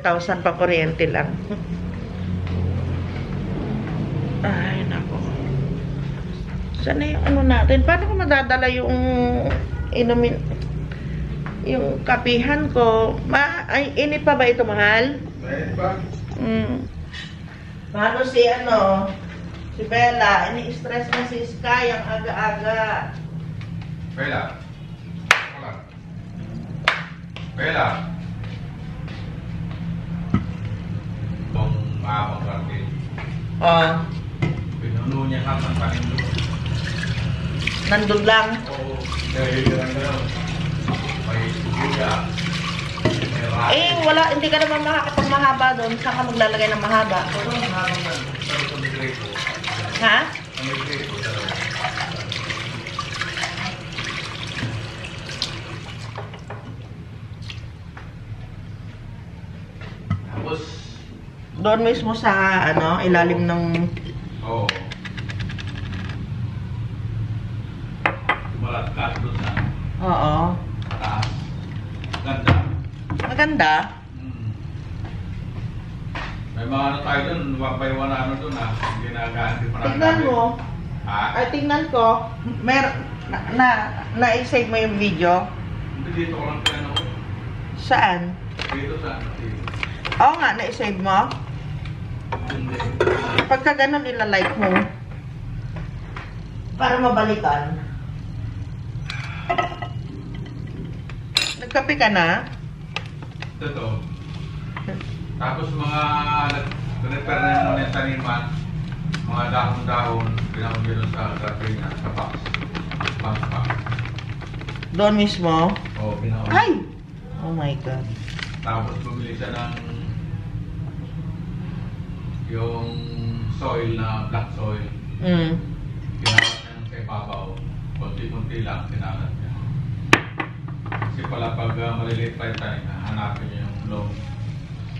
7,000 pa kuryente lang. Ay, nako. Sana yung ano natin? Paano ko madadala yung inumin, yung kapihan ko? Ay, init pa ba ito, mahal? Init pa? Paano si si Bella? Ini-stress na si Sky ang aga-aga. Bella. Wala. Bella. Itong mahabang kartil. Pinuno niya ka ng panindot. Nandun lang. Oo. Dahil lang gano'n. May buya. Wala. Hindi ka naman makakapagmahaba doon. Saan ka maglalagay ng mahaba? Pero mahabang man. Pero sa may grepo. Ha? Sa may grepo. Tapos Doon mismo sa ilalim ng... Oo. Malatkas doon sa... Oo. Taas. Ganda. Maganda. May mga ano tayo doon, one by one doon ginagamit pa namin. Tingnan mo. Ha? Ay, tingnan ko. Na-save mo yung video? Hindi, dito ko lang pinano ko. Saan? Dito sa... Oo nga, na-save mo? Hindi. Pagka ganun, ilalike mo. Para mabalikan. Nagkape ka na? Ito. Tapos mga nag-repair na yung mga taniman, mga dahon-dahon, pinakon dito sa grabe niya, sa box. Box. Doon mismo? Oo, pinakon. Ay! Oh my God. Tapos bumili siya ng yung soil na black soil. Kinakat niya sa ibabaw. Konti-konti lang, kinakat niya. Kasi pala pag maliliit pa yung tanim, hanapin niya yung loam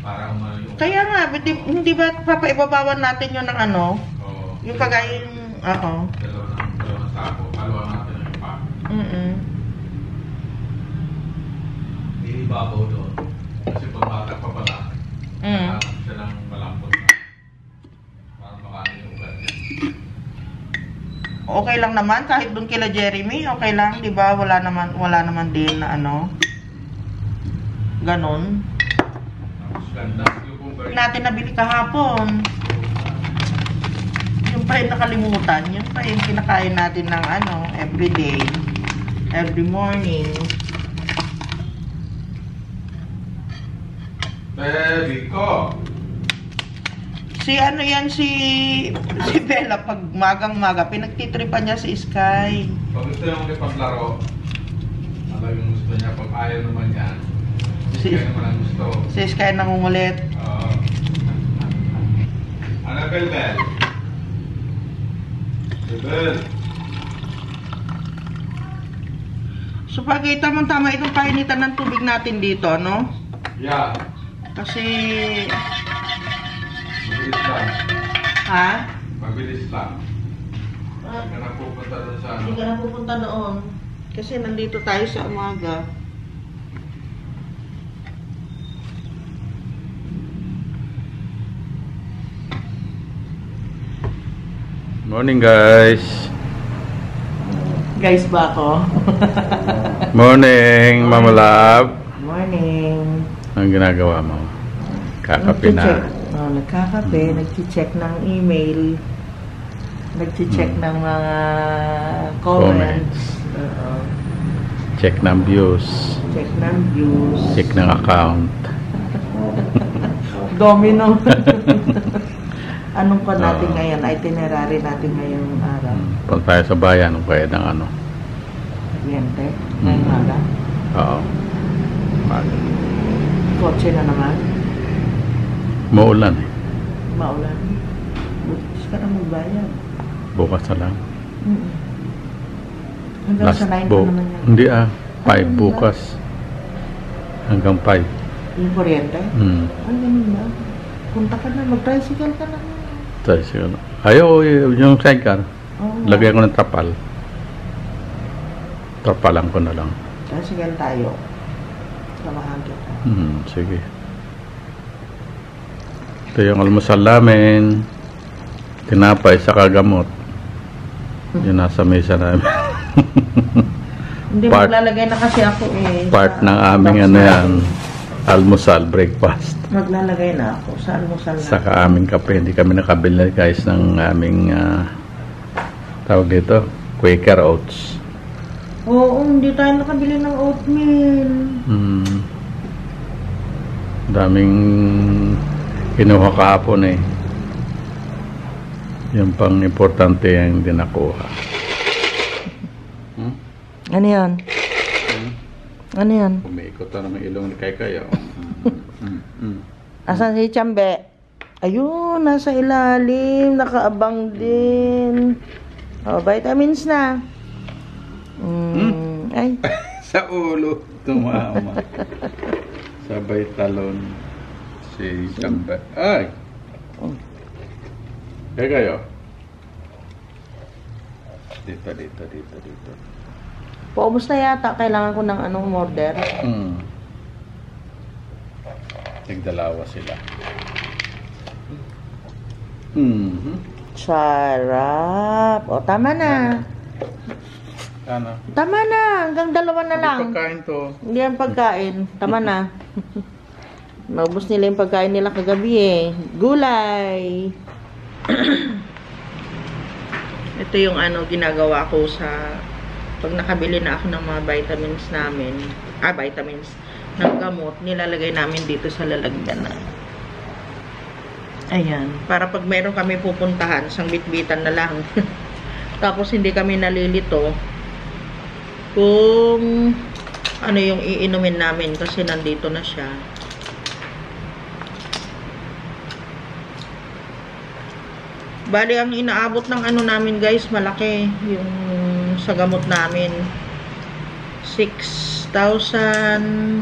para umano yung... Kaya nga, hindi ba papaibabawan natin yun ng Oo. yung kagaya yung... Oo. Dalawang sako. Haluan natin yung ipa. Iibabaw doon. Kasi pag bata pa pala, hanap siya ng malambot na. Para makano yung ugat niya. Okay lang naman kahit doon kila Jeremy, okay lang, 'di ba? Wala naman din na ganon. Tapos ganda. Natin nabili kahapon. Yung pa yung nakalimutan, yun pa yung kinakain natin ng everyday, every morning. Baby ko! Si si Bella pag magang-maga, pinagtitripan niya si Sky. Pag gusto niya makipaglaro, talagang gusto niya. Pag ayaw naman yan, si Sky naman ang gusto. Si Sky nangungulit. Oo. Annabelle Bell. Bell. So pagkita mo tama itong kainitan ng tubig natin dito, no? Yeah. Kasi... Mabilis lang. Ha? Mabilis lang. Hindi ka na pupunta doon sa Hindi ka na pupunta doon. Kasi nandito tayo sa umaga. Morning guys. Guys ba ako? Morning, Mama Love. Morning. Ang ginagawa mo? Kakape na. Nagkakape, nag-check ng email, nag-check ng mga comments. Check ng views. Check ng views. Check ng account. Domino. Anong pa natin ngayon? Itinerary natin ngayong araw. Punta tayo sa bayan, kaya ng Oriente? Ngayong maga? Oo. Maga. Kotse na naman? Maulan eh. Maulan? Butis ka na magbayad. Bukas na lang. Hanggang sa 9 pa naman yan. Hindi 5 bukas. Hanggang 5. Yung kuryente? Ay, ganun ba? Punta ka na, mag-tricycle ka na. Tricycle. Ayaw, yung sidecar. Lagyan ko ng trapal. Trapalan ko na lang. Tricycle tayo. Samahan kita. Sige. Ito yung almusal namin. Tinapay sa kagamot. Yun nasa mesa namin. Hindi, maglalagay na kasi ako eh. Part ng aming ano yan. Almusal, breakfast. Maglalagay na ako sa almusal na. Saka aming kape. Hindi kami nakabili guys ng aming tawag dito, Quaker Oats. Oo, hindi tayo nakabili ng oatmeal. Daming kinuha kahapon eh. Yung pang importante yung hindi nakuha. Ano yan? Ano yan? Umiikot na naman ilong ni Kayo. Asan si Chambe? Ayun, nasa ilalim. Nakaabang din. Oh, vitamins na. Ay. Sa ulo. Tumama. Sabay talon. Si Chambe. Ay! Kayo. Dito. Paubos na yata. Kailangan ko ng anong order. Tigdalawa sila. Sarap. O, tama na. Ano? Tama na. Hanggang 2 na lang. Hindi pagkain to. Hindi yan pagkain. Tama na. Naubos nila yung pagkain nila kagabi eh. Gulay. Ito yung ano ginagawa ko sa pag nakabili na ako ng mga vitamins namin. Vitamins ng gamot. Nilalagay namin dito sa lalagyanan. Ayan. Para pag meron kami pupuntahan, isang bitbitan na lang. Tapos hindi kami nalilito kung ano yung iinumin namin kasi nandito na siya. Bali, ang inaabot ng ano namin guys, malaki yung sa gamot namin. 6,600.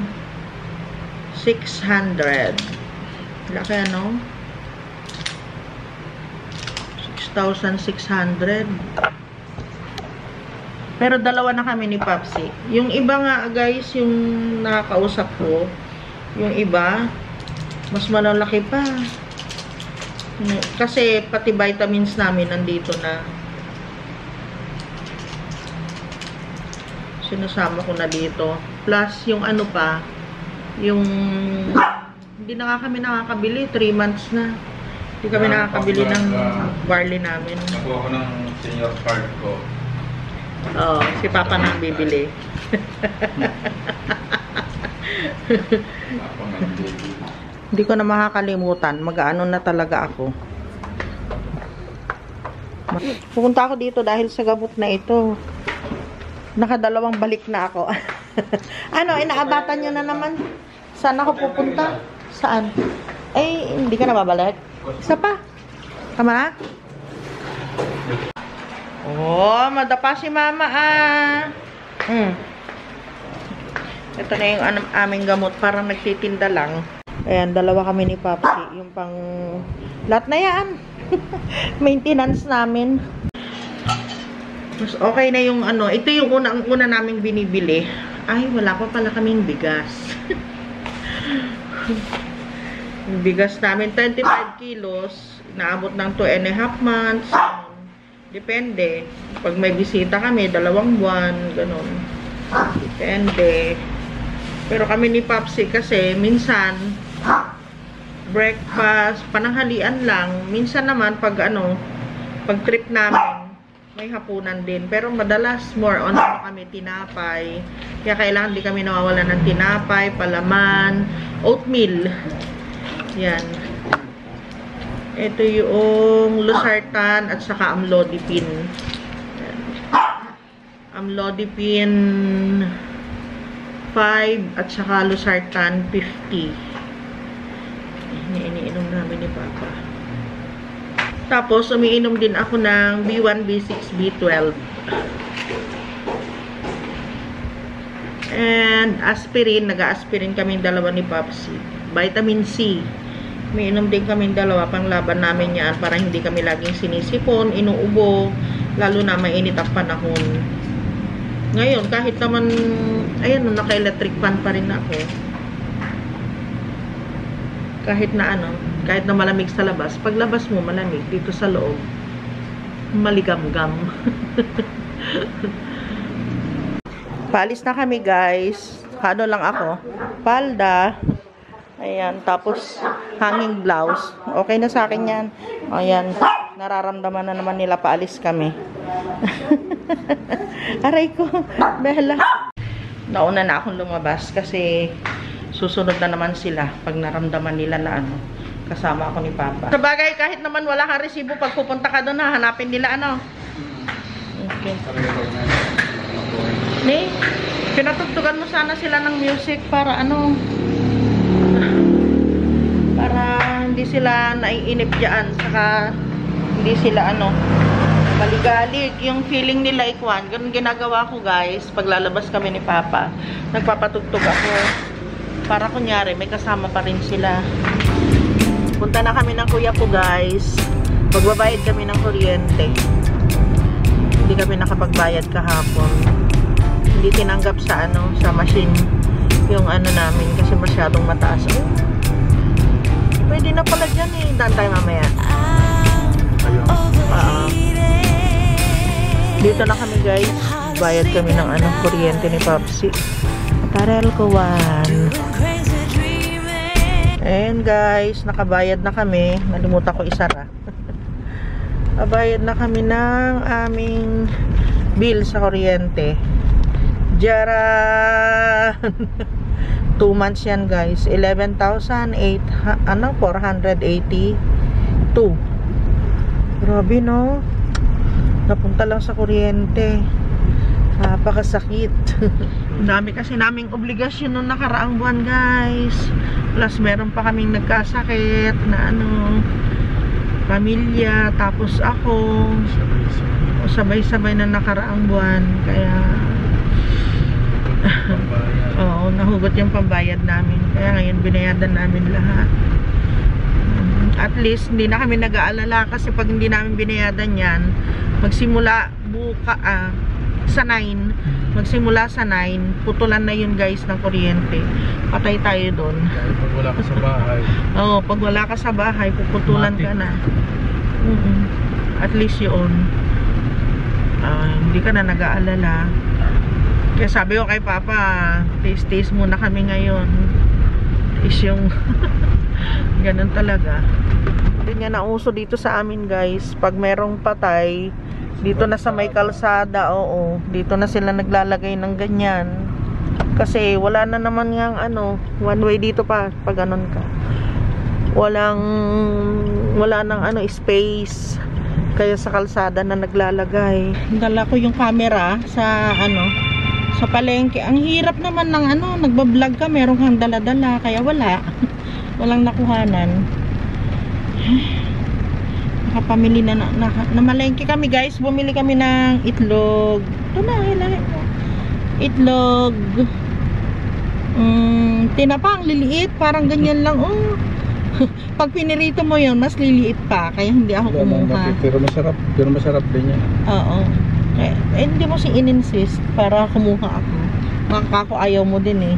Laki ano? 6,600. Pero dalawa na kami ni Papsi. Yung iba nga guys, yung nakakausap ko, yung iba, mas malalaki pa. Kasi pati vitamins namin nandito na. Sinasama ko na dito. Plus yung ano pa, yung hindi na nga kami nakakabili, 3 months na. Hindi kami nakakabili ng barley namin. Nakuha ko ng senior card ko. Oo, si Papa nang bibili. Ako nang bibili. Hindi ko na makakalimutan. Mag-ano na talaga ako. Pupunta ako dito dahil sa gamot na ito. Nakadalawang balik na ako. Ano, inaabatan nyo na naman? Saan ako pupunta? Saan? Ay, hindi ka na babalik? Isa pa? Tama na? Oh, madapa si Mama Ito na yung aming gamot. Parang nagtitinda lang. Ayan, dalawa kami ni Papsi. Yung pang... Lahat na yan. Maintenance namin. Mas okay na yung ano. Ito yung una naming binibili. Ay, wala pa pala kaming bigas. Yung bigas namin, 25 kilos. Naabot ng 2.5 months. Depende. Pag may bisita kami, 2 buwan. Ganon. Depende. Pero kami ni Papsi kasi, minsan, breakfast, pananghalian lang. Minsan naman, pag trip namin, may hapunan din. Pero madalas, more on kami tinapay. Kaya kailangan di kami nawawalan ng tinapay, palaman, oatmeal. Yan. Ito yung losartan at saka amlodipine. Amlodipine 5 at saka losartan 50. Iniinom namin ni Papa. Tapos, umiinom din ako ng B1, B6, B12. And aspirin. Nag-aspirin kaming dalawa ni Papsi. Vitamin C. Umiinom din kaming dalawa. Panglaban namin yan para hindi kami laging sinisipon, inuubo. Lalo na mainit ang panahon. Ngayon, kahit naman, ayan, naka-electric fan pa rin ako. Kahit na Kahit na malamig sa labas, paglabas mo malamig, dito sa loob, maligam-gam. Paalis na kami guys. Ano lang ako, palda. Ayan, tapos hanging blouse. Okay na sa akin yan. Ayan, nararamdaman na naman nila paalis kami. Aray ko, Bella. Nauna na akong lumabas kasi susunod na naman sila pag naramdaman nila na ano, kasama ako ni Papa. Sa bagay, kahit naman wala kang resibo, pag pupunta ka doon, hanapin nila ano. Okay. Ni, pinatugtugan mo sana sila ng music para ano, para hindi sila naiinip dyan, saka hindi sila ano, maligalig. Yung feeling nila ikwan, ganun ginagawa ko guys, paglalabas kami ni Papa, nagpapatugtog ako, para kunyari may kasama pa rin sila. Punta na kami ng kuya ko guys, magbabayad kami ng kuryente. Hindi kami nakapagbayad kahapon. Hindi tinanggap sa ano, sa machine yung ano namin kasi masyadong mataas. Oh, pwede na pala dyan eh. Daan tayo mamaya. Dito na kami guys. Bayad kami ng ano, kuryente ni Popsi. Tarel ko one. And guys, nakabayad na kami. Nalimutan ko isara. Nabayad na kami ng aming bill sa kuryente. Jaran! 2 months yan guys. 11,482. Grabe no? Napunta lang sa kuryente. Napakasakit. Dami kasi naming obligasyon nung nakaraang buwan guys. Plus meron pa kaming nagkasakit na ano, pamilya. Tapos ako sabay-sabay na nakaraang buwan. Kaya oo, nahugot yung pambayad namin. Kaya ngayon binayadan namin lahat. At least hindi na kami nag-aalala kasi pag hindi namin binayadan yan, magsimula sa 9, magsimula sa 9, putulan na yun guys ng kuryente. Patay tayo doon. Pag wala ka sa bahay. Oo, pag wala ka sa bahay, puputulan ka na. At least yun. Hindi ka na nag-aalala. Kaya sabi ko kay Papa, taste muna kami ngayon. Is yung ganun talaga. Hindi nga nauso dito sa amin guys. Pag merong patay, dito na sa may kalsada, oo. Dito na sila naglalagay ng ganyan. Kasi wala na naman nga ano, one way dito pa, pag ganun ka. Wala nang ano, space. Kaya sa kalsada na naglalagay. Dala ko yung camera sa ano, sa palengke. Ang hirap naman ng ano, nagbablog ka, meron kang dala-dala, kaya wala. Walang nakuhanan. Nakapamili na malengke kami guys. Bumili kami ng itlog. Ito na, hilahin mo. Itlog. Tinapang, liliit. Parang ganyan lang. Oh. Pag pinirito mo yon mas liliit pa. Kaya hindi ako kumuha. Pero masarap din yan. Oo. Hindi mo si in-insist para kumuha ako. Makakako ayaw mo din eh.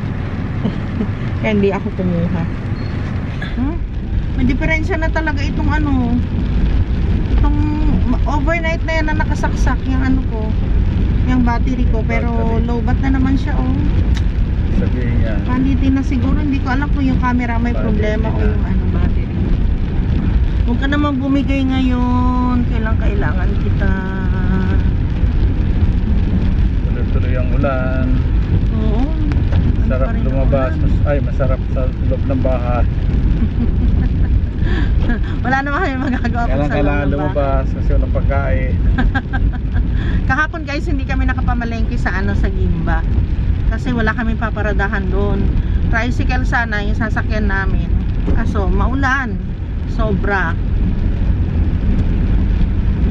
Kaya hindi ako kumuha. May diferensya na talaga itong ano, itong overnight na yan na nakasaksak yung ano ko, yung battery ko, pero low bat na naman siya. Oh, sabihin niya palitin na siguro. Hindi ko alam kung yung camera may problema o yung ano, battery. Huwag ka naman bumigay ngayon. Kailangan kita. Tuloy ang ulan. Oo. Sarap lumabas. Masarap sa loob ng bahay. Wala naman kami magagawa pag sa kailangan lumabas kasi walang pagkain. Kahapon guys, hindi kami nakapamalengke sa ano, sa Gimba. Kasi wala kami paparadahan doon. Tricycle sana yung sasakyan namin. Kaso maulan. Sobra.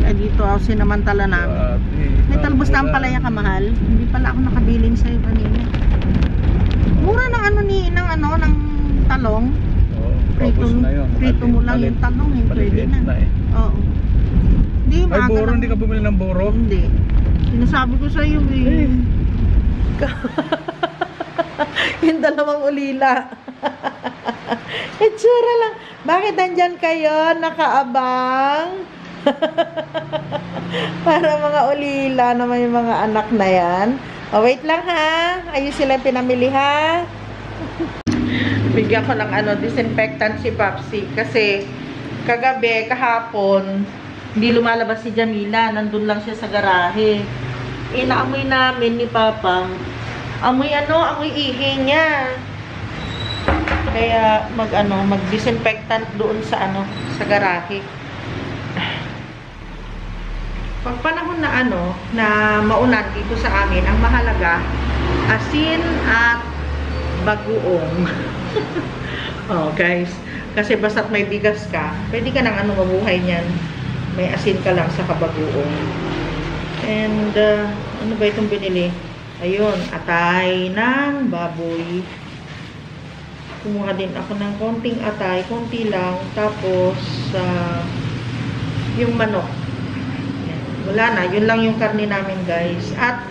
Kaya dito ako sinamantala namin. May talbos na ang palaya ka, mahal. Hindi pala ako nakabilin sa'yo kanina. Mura ng ano ng talong. Prito mo lang yung talong eh. Pwede na. Oo. Ay, buro, hindi ka bumili ng buro? Hindi. Sinasabi ko sa'yo eh. Yung dalawang ulila. Itsura lang. Bakit nandyan kayo? Nakaabang? Para mga ulila naman yung mga anak na yan. Oh, wait lang ha. Ayun sila pinamili ha. Bigyan ko ng disinfectant si Papsi. Kasi kagabi, kahapon, hindi lumalabas si Jamila. Nandun lang siya sa garahe. Inaamoy namin ni Papa. Amoy ihi niya. Kaya mag-disinfectant doon sa sa garahe. Pag panahon na na maulan dito sa amin, ang mahalaga asin at bagoong. Oh, guys, kasi basta't may bigas ka, pwede ka nang mabuhay niyan. May asin ka lang sa kabagoong. And ano ba itong binili? Ayun, atay ng baboy. Kumuha din ako ng konting atay, konti lang. Tapos, yung manok. Wala na, yun lang yung karne namin, guys. At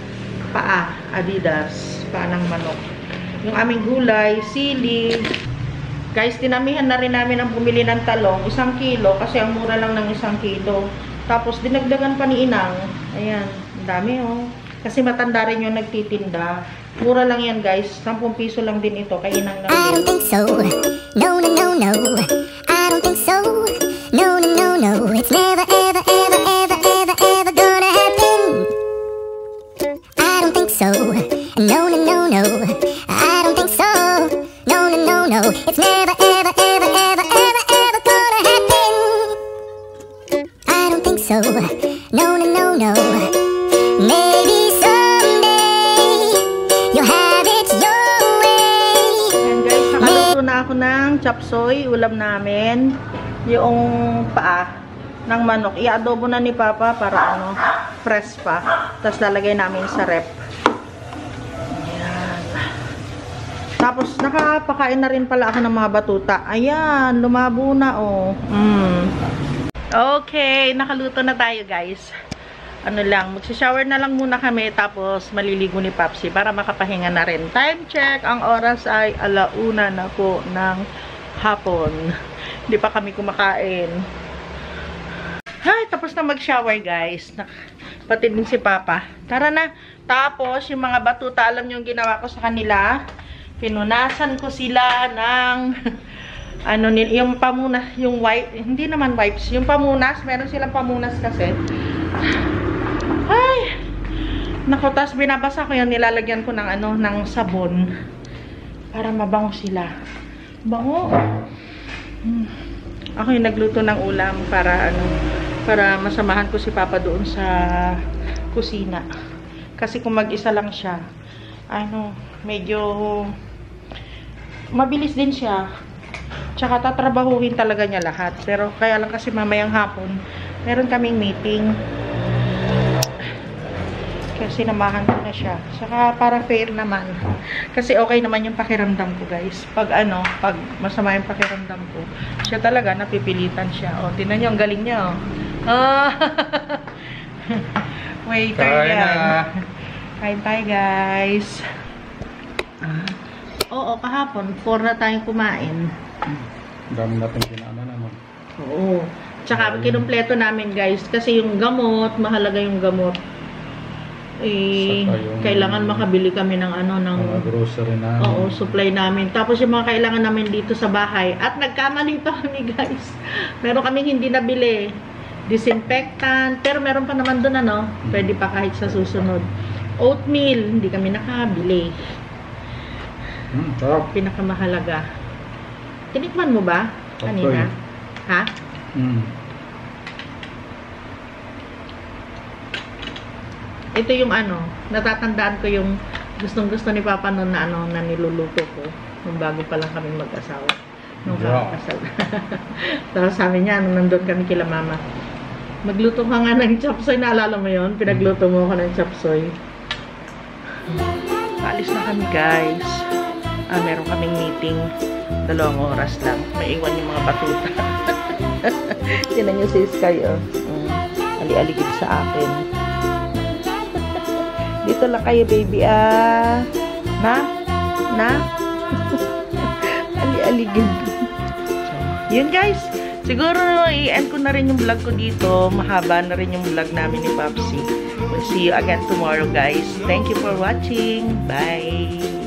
paa, Adidas, paa ng manok. Yung aming gulay, sili. Guys, tinamihan na rin namin ang bumili ng talong, 1 kilo, kasi ang mura lang ng 1 kilo. Tapos, dinagdagan pa ni Inang. Ayan, ang dami oh. Kasi matanda rin yung nagtitinda. Mura lang yan, guys. 10 piso lang din ito. Kay Inang lang. I don't think so. No, no, no, no. I don't think so. No, no, no, no. It's never, ever, ever, ever, ever, ever gonna happen. I don't think so. No, no, no, no. I don't think so. No, no, no, no. It's never, ever, ever, ever, ever, ever gonna happen. I don't think so. No, no, no, no. Maybe someday you'll have it your way. Ayan, guys, nakaluto na ako ng chapsoy, ulam namin. Yung paa ng manok. I-adobo na ni Papa para fresh pa. Tapos lalagay namin sa rep. Ayan. Tapos nakapakain na rin pala ako ng mga batuta. Ayan, lumabo na oh. Okay, nakaluto na tayo, guys. Magsishower na lang muna kami, tapos maliligo ni Papsi para makapahinga na rin. Time check, ang oras ay 1:00 na po ng hapon. Hindi pa kami kumakain. Ay, tapos na mag-shower, guys. Pati din si Papa. Tara na. Tapos, yung mga batuta, alam nyo yung ginawa ko sa kanila. Pinunasan ko sila ng yung pamunas, yung wipe, hindi naman wipes, yung pamunas, meron silang pamunas kasi. Ay! Naku, tapos binabasa ko yun, nilalagyan ko ng ng sabon para mabango sila. Bango. Ako yung nagluto ng ulam para para masamahan ko si Papa doon sa kusina. Kasi kung mag-isa lang siya, medyo mabilis din siya. Tsaka tatrabahuhin talaga niya lahat. Pero kaya lang kasi mamayang hapon, meron kaming meeting. Kasi namahan ko na siya. Saka para fair naman. Kasi okay naman yung pakiramdam ko, guys. Pag pag masama yung pakiramdam ko, siya talaga, napipilitan siya. O, tingnan niyo, ang galing niya, waiter yan. Kain tayo, guys. Oo, kahapon, 4 na tayong kumain. Dami natin kinaanan naman. Oo. Tsaka, kinumpleto namin, guys. Kasi yung gamot, mahalaga yung gamot. Kailangan makabili kami ng mga grocery namin. Oo, supply namin. Tapos yung mga kailangan namin dito sa bahay. At nagkamali pa kami, guys. Meron kaming hindi nabili. Disinfectant. Pero meron pa naman doon, pwede pa kahit sa susunod. Oatmeal, hindi kami nakabili. Sarap. Pinakamahalaga. Tinikman mo ba kanina? Ha? Ito yung natatandaan ko yung gustong-gusto ni Papa noon na na niluluto ko nung bago pa lang kami mag-asawa. Nung kakasal. Tapos sabi niya, nandun kami kila Mama. Magluto ka nga ng chapsoy, naalala mo yon? Pinagluto mo ako ng chapsoy. Paalis na kami, guys. Meron kaming meeting. 2 oras lang. May iwan yung mga batuta. Tinan nyo si Sky, ali-aligid sa akin. Dito lang kayo, baby, Na? Ali-aligid. Yun guys, siguro i-end ko na rin yung vlog ko dito. Mahaba na rin yung vlog namin ni Popsi. We'll see you again tomorrow guys. Thank you for watching. Bye!